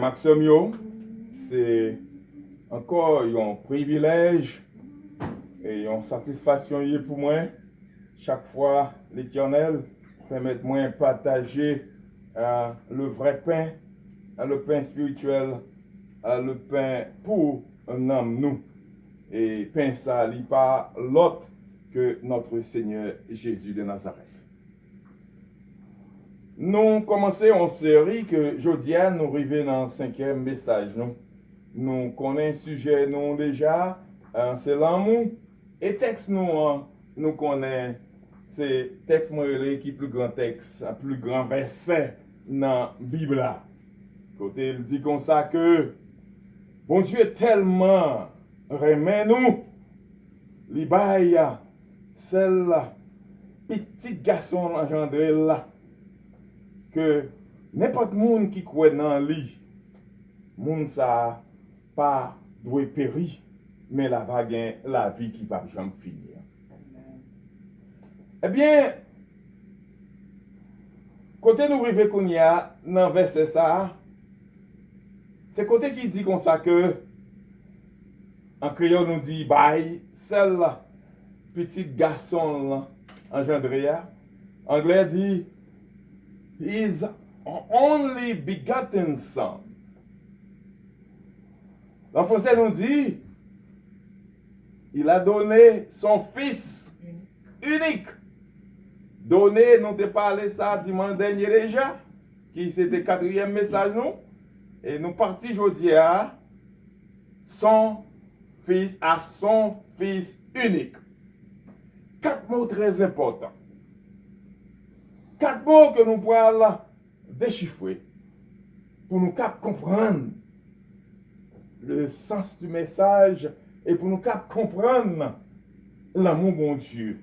Maxime yo, c'est encore un privilège et une satisfaction pour moi. Chaque fois, l'Éternel permet moi de partager le vrai pain, le pain spirituel, le pain pour un homme nous. Et pain ça, n'est pas l'autre que notre Seigneur Jésus de Nazareth. Nous commençons une série que jeudi nous arrivons dans le 5e message. Nous connaissons le sujet nous déjà, c'est l'amour. Et texte nous connaissons, c'est texte qui est plus grand texte, un plus grand verset dans la Bible. Côté il dit comme ça que bon Dieu tellement remet nous, il baille celle-là, petit garçon engendré là. Que n'importe monde qui croit dans lui, monde ça pas doit périr, mais la va gagner la vie qui va jamais finir. Eh bien, côté nous rive qu'on y a dans verset ça, c'est côté qui dit comme ça que en créole nous dit bye, celle-là, petit garçon là, engendré, anglais dit His only begotten son. En français nous dit, il a donné son fils unique. Donné, nous t'ai parlé ça dimanche dernier déjà, qui c'était 4e message nous. Et nous partis aujourd'hui à son fils unique. 4 mots très importants. 4 mots que nous pourrons déchiffrer pour nous comprendre le sens du message et pour nous comprendre l'amour bon Dieu.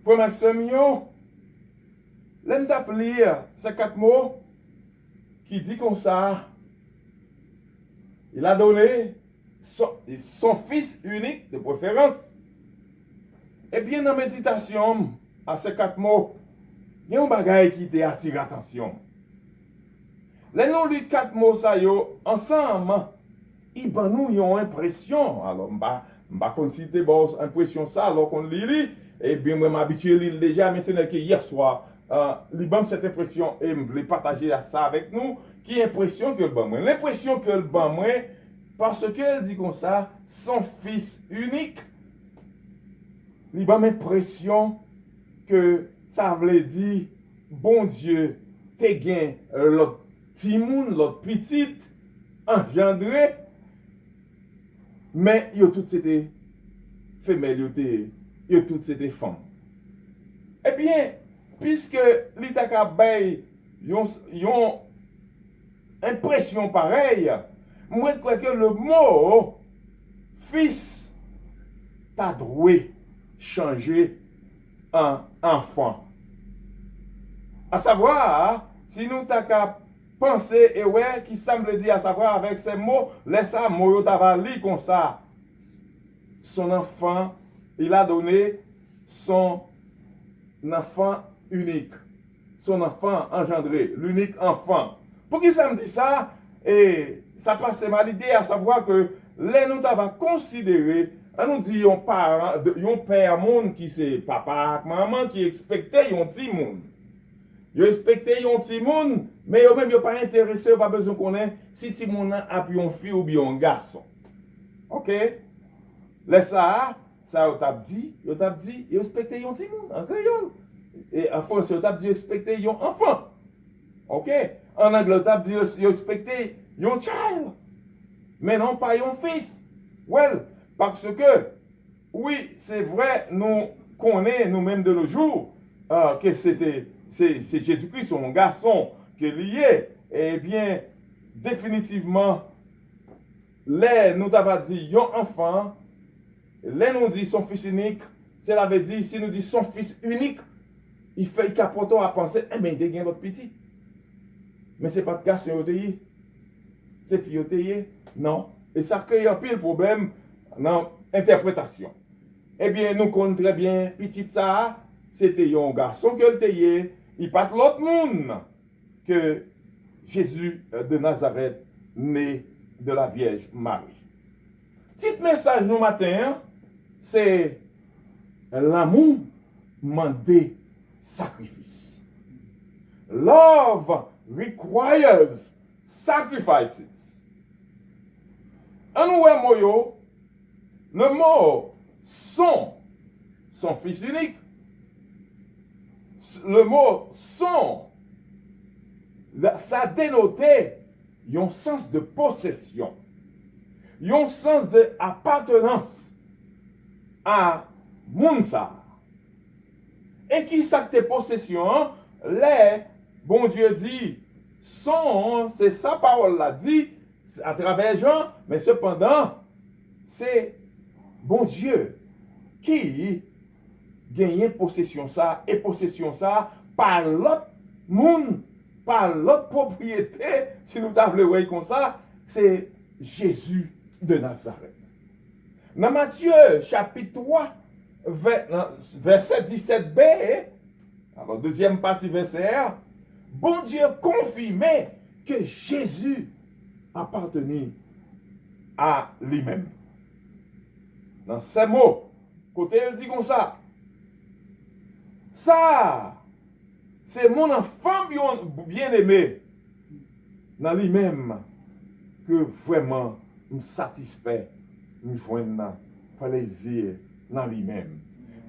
Frère Maxime, l'aime d'appeler ces 4 mots qui dit comme ça. Il a donné son fils unique de préférence. Et bien dans la méditation à ces 4 mots, il y a un bagage qui te attire l'attention. Les nous lis 4 mots ça yo ensemble, ils ban nous une impression. Alors m'ba considérer bon impression ça alors qu'on lit et bien moi m'habitué lire déjà mais ce n'est que hier soir li ban cette impression et me voulait partager ça avec nous qui impression que le ban moi. L'impression que le ban moi parce qu'elle dit comme ça son fils unique. Li ban impression que ça voulait dire, bon Dieu, t'es gain l'autre petit monde, l'autre petite, engendré, mais yo tout c'était femelle, yo tout c'était femme. Eh bien, puisque l'État bay yon impression pareille, moi je crois que le mot fils t'a doué changer un enfant. À savoir, si nous t'avons pensé et ouais, qui semble dire à savoir avec ces mots, laisse ça, mots t'ava li comme ça. Son enfant, il a donné son enfant unique. Son enfant engendré, l'unique enfant. Pour qui ça me dit ça? Et ça passe mal l'idée à savoir que les nous t'avons considéré. On nous dit un parent, un père monde qui c'est papa, maman qui expectait un petit monde. Ils expectaient un petit monde, mais ils même pas intéressé, pas besoin qu'on ait si petit monde a une fille ou bien un garçon. OK? Laisse ça t'a dit, ils expectaient un petit monde en créole. Et en français, t'a dit expectaient un enfant. OK? En anglais, t'a dit ils expectaient un child. Mais non pas un fils. Well, parce que, oui, c'est vrai, nous connaissons nous-mêmes de nos jours que c'est Jésus-Christ, son garçon, qui est lié. Eh bien, définitivement, les nous avons dit, un enfant, les nous dit son fils unique, cela veut dire, si nous dit son fils unique, il fait capoter à penser, eh bien, il y a votre petit. Mais ce n'est pas de garçon, c'est fille, non. Et ça crée un pile problème dans l'interprétation. Eh bien, nous connaissons très bien, petit ça, c'était un garçon que le il pas l'autre monde que Jésus de Nazareth, né de la Vierge Marie. Petit message nous matin, c'est l'amour mandé sacrifice. Love requires sacrifices. En nous, le mot son fils unique, le mot son, ça dénotait un sens de possession, un sens d'appartenance à Mounsa. Et qui ça tes possessions, les, bon Dieu dit, son, c'est sa parole l'a dit, à travers Jean, mais cependant, c'est bon Dieu qui gagne possession ça, et possession ça par l'autre monde, par l'autre propriété, si nous t'appelons comme ça, c'est Jésus de Nazareth. Dans Matthieu chapitre 3, verset 17b, alors deuxième partie verset R, bon Dieu confirmait que Jésus appartenait à lui-même. Dans ces mots, côté il dit comme ça, c'est mon enfant bien-aimé dans lui-même que vraiment me satisfait, me joindre plaisir dans lui-même.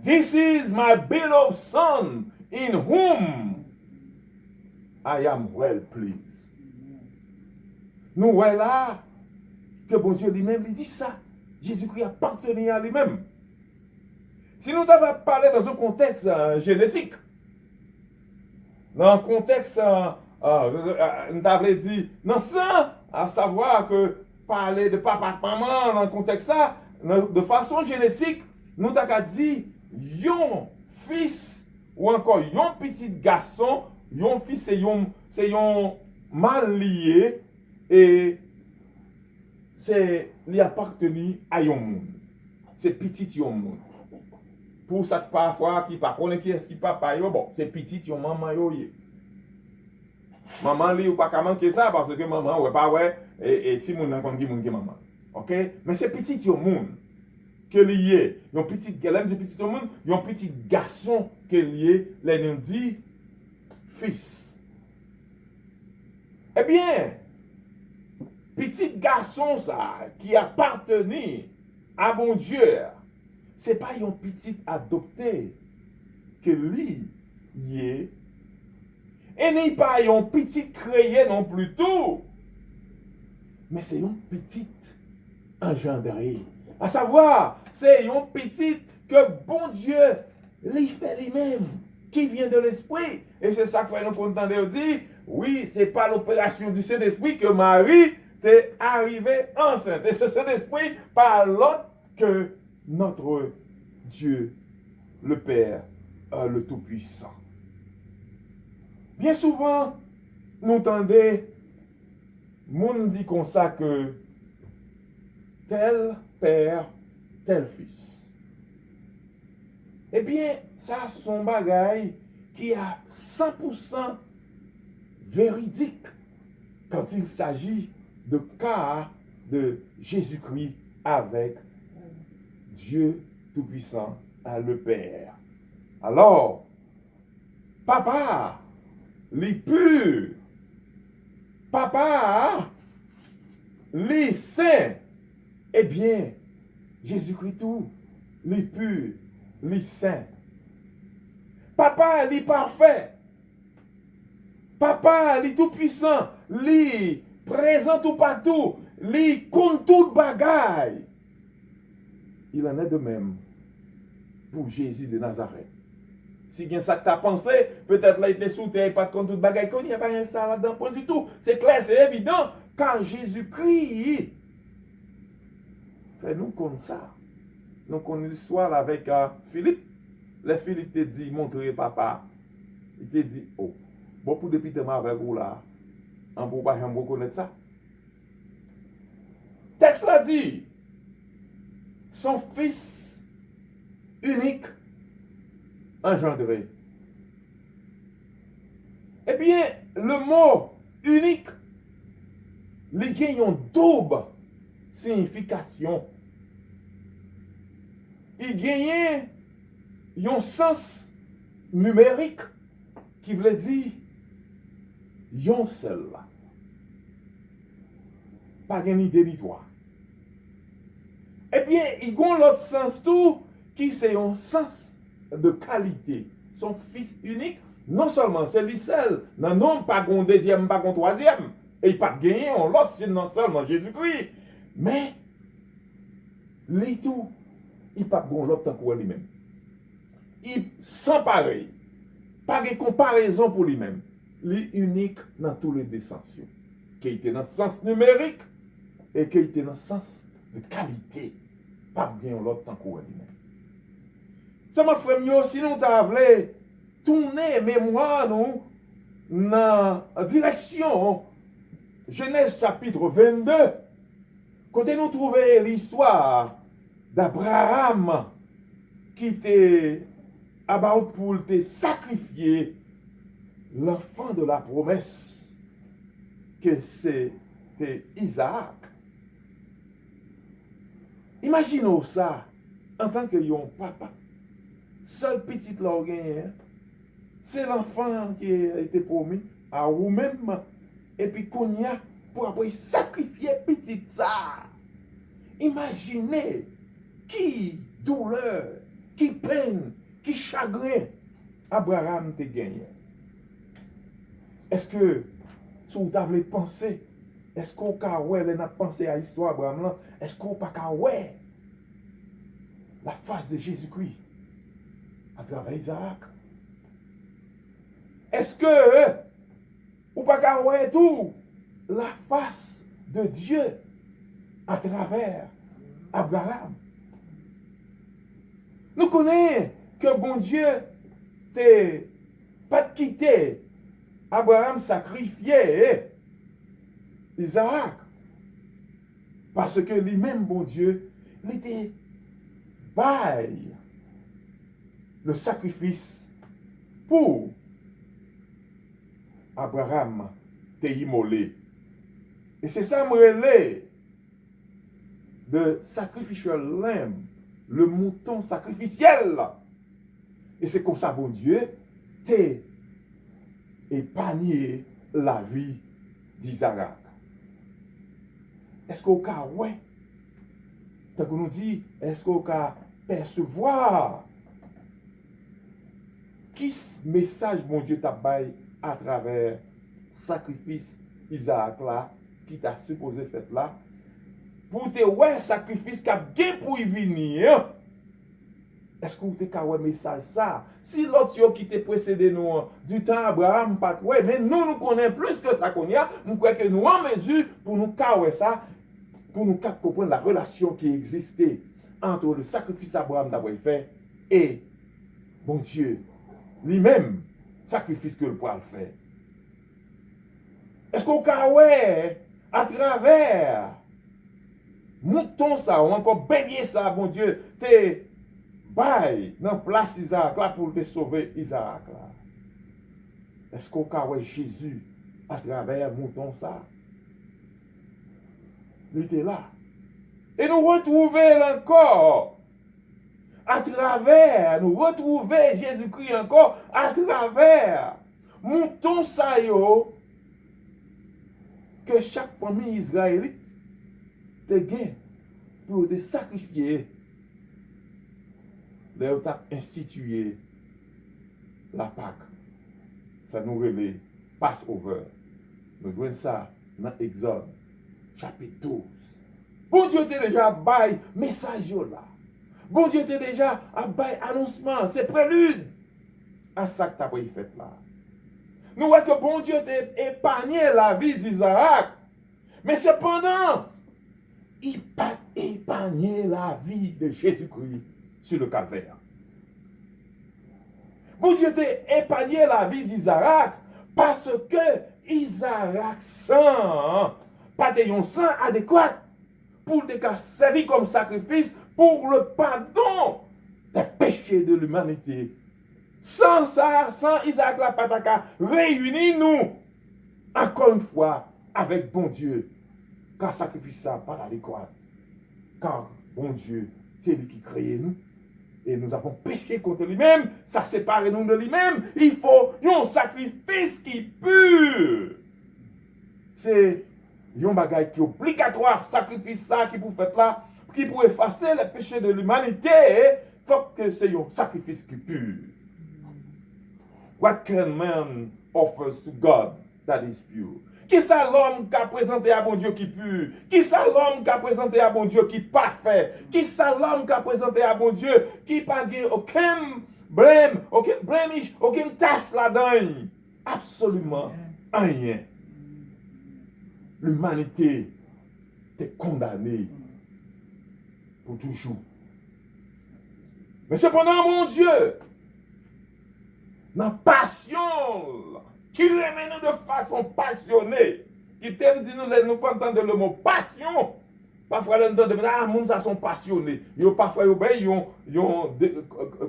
This is my beloved son in whom I am well pleased. Nous voilà que bon Dieu lui-même lui dit ça. Jésus-Christ appartenait à lui-même. Si nous devons parler dans un contexte génétique, dans un contexte, nous avons dit, dans ça, à savoir que parler de papa, maman, dans un contexte ça, de façon génétique, nous avons dit, yon fils ou encore yon petit garçon, yon fils c'est yon mal lié et c'est lui appartenu à yon monde. C'est petit yon monde. Pour ça parfois qui pas connaît qui est-ce qui papa yo, bon, c'est petit yon maman yo yé. Maman li ou pas qu'à manquer ça parce que maman ouais pas ouais et ti moun nan kon ki moun ki maman. OK? Mais c'est petit yon monde que lié, yon petit galem du petit monde, yon petit garçon que lié, les nous dit fils. Eh bien, petit garçon ça qui appartenait à mon Dieu, c'est pas un petit adopté que lui y est, et n'est pas un petit créé non plus tout, mais c'est un petit engendré. À savoir, c'est un petit que bon Dieu lui fait lui-même, qui vient de l'esprit. Et c'est ça que nous contents de dire, oui, c'est pas l'opération du Saint-Esprit que Marie t'est arrivée enceinte. Et c'est Saint-Esprit par l'autre que notre Dieu, le Père, le Tout-Puissant. Bien souvent, nous entendons, monde dit comme ça que tel père, tel fils. Eh bien, ça, son bagaille qui a 100% véridique quand il s'agit de cas de Jésus-Christ avec Dieu Tout-Puissant, le Père. Alors, papa, les purs, papa, les saints, eh bien, Jésus-Christ tout, les purs, les saints. Papa, les parfaits. Papa, les tout-puissants, les présents tout partout, les compte tout bagaille. Il en est de même pour Jésus de Nazareth. Si bien ça que tu as pensé, peut-être là il était sous terre, pas de compte tout bagaille, il n'y a pas rien ça là-dedans, pas du tout. C'est clair, c'est évident, quand Jésus-Christ fait-nous comme ça. Nous connaissons l'histoire avec Philippe. Le Philippe te dit, montrez papa. Il te dit, oh, beaucoup de pitema avec vous là. On ne peut pas reconnaître ça. Texte l'a dit, son fils unique engendré. Eh bien, le mot unique. Les gagnent une double signification. Il gagne un sens numérique qui veut dire yon seul là. Pas une idée de toi. Eh bien, il y a l'autre sens tout qui c'est un sens de qualité. Son fils unique, non seulement c'est lui seul, non pas un deuxième, pas un troisième, et il pas gagné on l'autre, c'est non seulement Jésus-Christ, mais les tout, il pas bon l'autre tant que lui-même. Il sans pareil, pas de comparaison pour lui-même. Il unique dans tous les deux sens, qui était dans le sens numérique et qui était dans le sens de qualité. Pas bien l'autre tant que lui-même. Ça m'a fait mieux si nous t'avons tourner mémoire nous dans la direction Genèse chapitre 22. Quand nous trouvons l'histoire d'Abraham qui était about pour te sacrifier l'enfant de la promesse que c'était Isaac. Imaginez ça en tant que yon papa. Seul petit l'organe, c'est l'enfant qui a été promis à vous-même. Et puis qu'on y a pour après sacrifier petit ça. Imaginez qui douleur, qui peine, qui chagrin Abraham te gagné. Est-ce que si vous avez pensé, est-ce qu'on a pensé à l'histoire d'Abraham là, est-ce qu'on pas la face de Jésus-Christ à travers Isaac? Est-ce que ou pas tout la face de Dieu à travers Abraham? Nous connaissons que bon Dieu t'a pas quitté Abraham sacrifié Isaac parce que lui-même bon Dieu il était bail le sacrifice pour Abraham te immolé. Et c'est ça me de sacrificial lamb, le mouton sacrificiel. Et c'est comme ça, bon Dieu, t'es épargné la vie d'Isaac. Est-ce qu'au cas, ouais, tant qu'on nous dit, est-ce qu'au cas percevoir qui message bon Dieu t'a baillé à travers sacrifice Isaac là, qui t'a supposé faire là, pour te ouais sacrifice qu'a bien pour y venir. Est-ce que vous avez un message ça? Si l'autre qui t'a précédé nous du temps Abraham, pas ouais, mais nous connaissons plus que ça qu'on y a, nous croyons que nous en mesure pour nous carrer ça, pour nous comprendre la relation qui existait entre le sacrifice Abraham d'avoir fait et bon Dieu lui-même, sacrifice que le poil fait. Est-ce qu'on peut à travers mouton ça ou encore bélier ça, bon Dieu, te bail dans place Isaac là pour te sauver Isaac là. Est-ce qu'on peut Jésus à travers mouton ça? Il était là. Et nous retrouver encore à travers, nous retrouver Jésus-Christ encore à travers mouton ça yo que chaque famille israélite te gagne pour te sacrifier. Là, tu as institué la Pâque. Ça nous relève Passover. Nous voyons ça dans Exode, chapitre 12. Bon Dieu t'a déjà bail message là. Bon Dieu t'a déjà bail annoncement, c'est prélude à ça que tu as fait là. Nous voyons que bon Dieu t'a épargné la vie d'Isaac. Mais cependant, il n'a pas épargné la vie de Jésus-Christ sur le calvaire. Bon Dieu t'a épargné la vie d'Isaac parce que Isaac sang, pas de sang adéquat pour te servir comme sacrifice pour le pardon des péchés de l'humanité. Sans ça, sans Isaac la pataka, réunis nous encore une fois, avec bon Dieu. Car sacrifice ça, pas l'adéquat. Car bon Dieu, c'est lui qui crée nous. Et nous avons péché contre lui-même. Ça sépare nous de lui-même. Il faut un sacrifice qui pur. C'est un bagage qui est obligatoire. Sacrifice ça qui pour faire là, qui pour effacer les péchés de l'humanité. Il faut que c'est un sacrifice qui pur. What can man offers to God that is pure? Qui ça l'homme qui a présenté à bon Dieu qui pur? Qui ça l'homme qui a présenté à bon Dieu qui parfait? Qui ça l'homme qui a présenté à bon Dieu qui n'a aucun blême, aucun blemish, aucune tâche là-dedans? Absolument rien. L'humanité est condamnée pour toujours. Mais cependant, mon Dieu, dans passion, qui remet nous de façon passionnée, qui t'aime dire nous pas entendre le mot passion. Parfois, les gens disent, ah, les gens sont passionnés. Parfois, ils ont des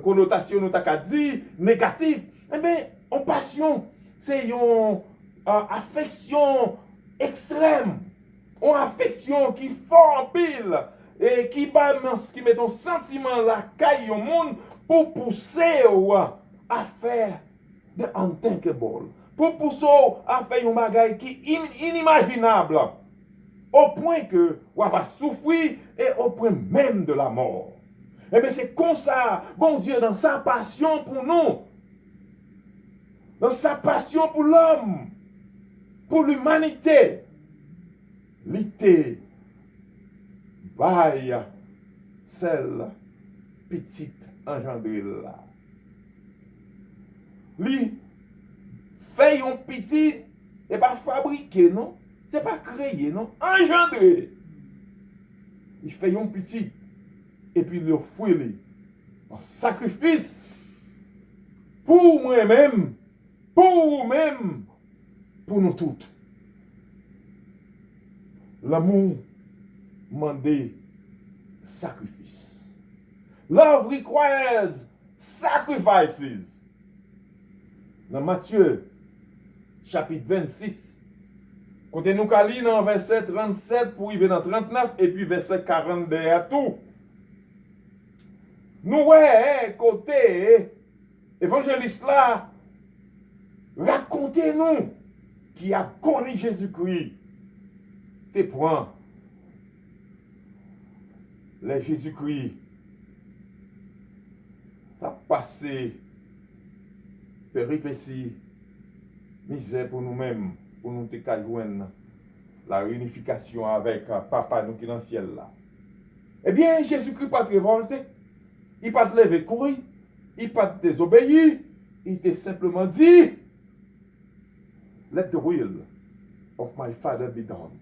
connotations, nous t'as dit, négatives. Eh bien, en passion, c'est une affection extrême. Une affection qui fort en pile et qui met un sentiment la caille au monde pour pousser à faire de unthinkable. Pour pousser à faire un bagage qui est inimaginable. Au point que on va souffrir et au point même de la mort. Et bien c'est comme ça, bon Dieu, dans sa passion pour nous, dans sa passion pour l'homme, pour l'humanité, l'été, baille, celle petite engendrée là. Lui, fait un petit, et pas fabriqué, non? C'est pas créé, non? Engendré. Il fait un petit, et puis il offre en sacrifice pour moi-même, pour vous-même, pour nous toutes. L'amour demande sacrifice. Love requires sacrifices. Dans Matthieu, chapitre 26, quand nous allons dans verset 37 pour arriver dans 39 et puis verset 42 à tout. Nous, côté évangéliste là, racontez-nous qui a connu Jésus-Christ. Tes points. Les Jésus-Christ a passé péripéties, misère pour nous-mêmes, pour nous joindre la réunification avec papa nous qui est dans le ciel là. Eh bien, Jésus-Christ pas révolté, il pas levé courir, il pas désobéi, il t'a simplement dit, let the will of my Father be done.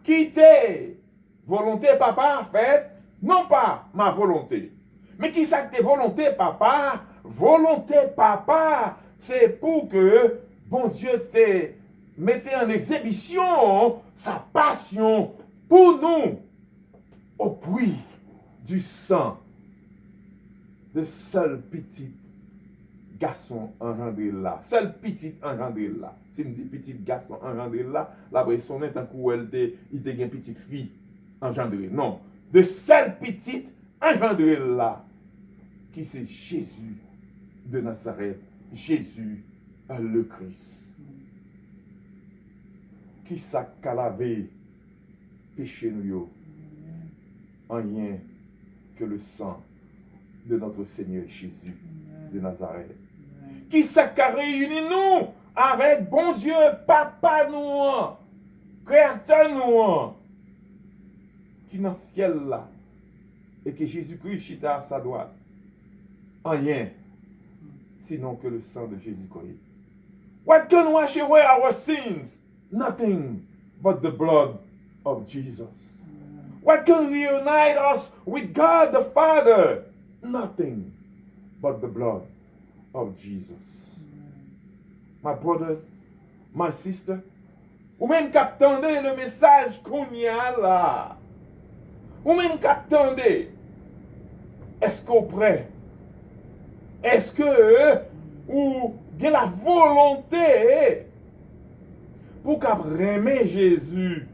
Quittez volonté papa en fait, non pas ma volonté. Mais qui ça que volonté papa? Volonté papa, c'est pour que bon Dieu te mette en exhibition sa passion pour nous au prix du sang de seul petit garçon engendré là. Seul petit engendré là. Si me dit petit garçon engendré là, la personne est en coup il te une petite fille engendrée. Non, de seul petit engendré là qui c'est Jésus de Nazareth, Jésus le Christ. Qui ça qu'a lavé péché nous en rien que le sang de notre Seigneur Jésus de Nazareth. Qui ça qu'a réuni nous avec bon Dieu, papa nous, créateur nous, qui dans le ciel là, et que Jésus-Christ chita à sa droite. Rien, sinon que le sang de Jésus-Christ. What can wash away our sins? Nothing but the blood of Jesus. What can reunite us with God the Father? Nothing but the blood of Jesus. My brother, my sister, ou même qu'attendez le message qu'on y a là. Ou même qu'attendez. Est-ce qu'on prêt? Est-ce que ou bien la volonté pour qu'aimer Jésus,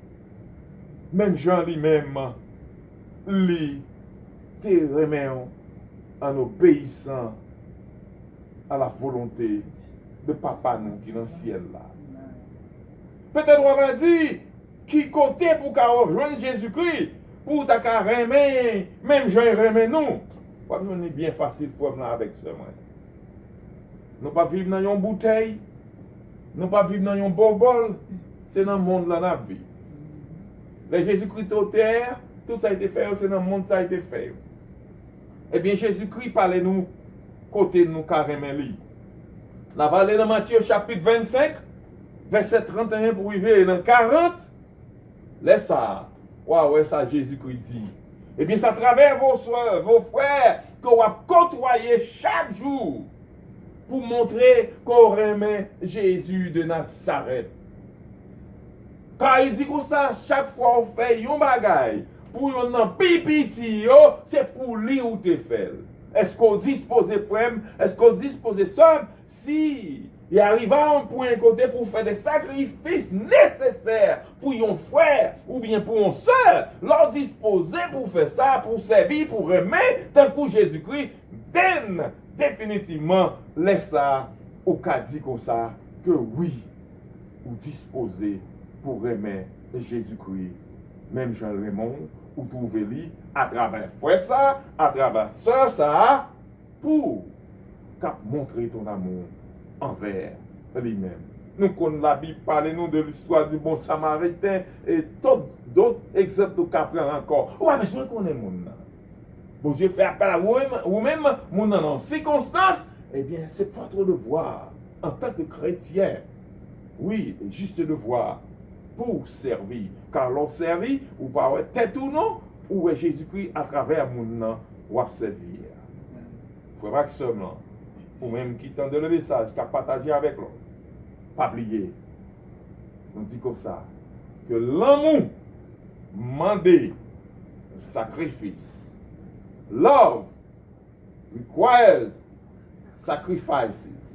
même Jean lui-même, lui, te remet en obéissant à la volonté de papa nous qui est dans le ciel là. Peut-être on va dire qui côté pour qu'à rejoindre Jésus-Christ, pour ta remet, même Jean remet nous. On est bien facile forme là avec ce moi. Nous pas vivre dans une bouteille, nous pas vivre dans un bobol, c'est dans le monde là nous vivons. Les Jésus-Christ au terre, tout ça a été fait, c'est dans le monde ça a été fait. Eh bien Jésus-Christ parle nous côté de nous carrément lui. La va aller dans Matthieu chapitre 25, verset 31 pour arriver dans 40. Laisse ça. Ouais, ça Jésus-Christ dit. Eh bien, c'est à travers vos soeurs, vos frères, qu'on va côtoyer chaque jour pour montrer qu'on remet Jésus de Nazareth. Car il dit comme ça, chaque fois on fait un bagaille, pour un pipiti, c'est pour lui ou te fait. Est-ce qu'on dispose frère, est-ce qu'on dispose soeur, si il arrive à un point côté pour faire des sacrifices nécessaires pour un frère ou bien pour une soeur, leur disposer pour faire ça, pour servir, pour remettre, d'un coup Jésus-Christ, définitivement, laisse ça au cas dit comme ça, que oui, ou disposer pour remettre Jésus-Christ, même Jean-Raymond, ou trouver-lui à travers frère ça, à travers soeur ça, pour montrer ton amour envers lui-même. Nous connaissons la Bible, parlez-nous de l'histoire du bon Samaritain et d'autres exemples de cas encore. Ouais, mais si on connaît mon nom, bon Dieu fait appel à vous-même, mon nom en circonstance, eh bien, c'est votre devoir en tant que chrétien. Oui, juste devoir pour servir. Car l'on servit, ou par tête ou non, ou est Jésus-Christ à travers mon nom, ou à servir. Frère Maxime, ou même qui tente le message, qui a partagé avec l'autre. Pas oublier. On dit comme ça, que l'amour demande sacrifice. Love requires sacrifices.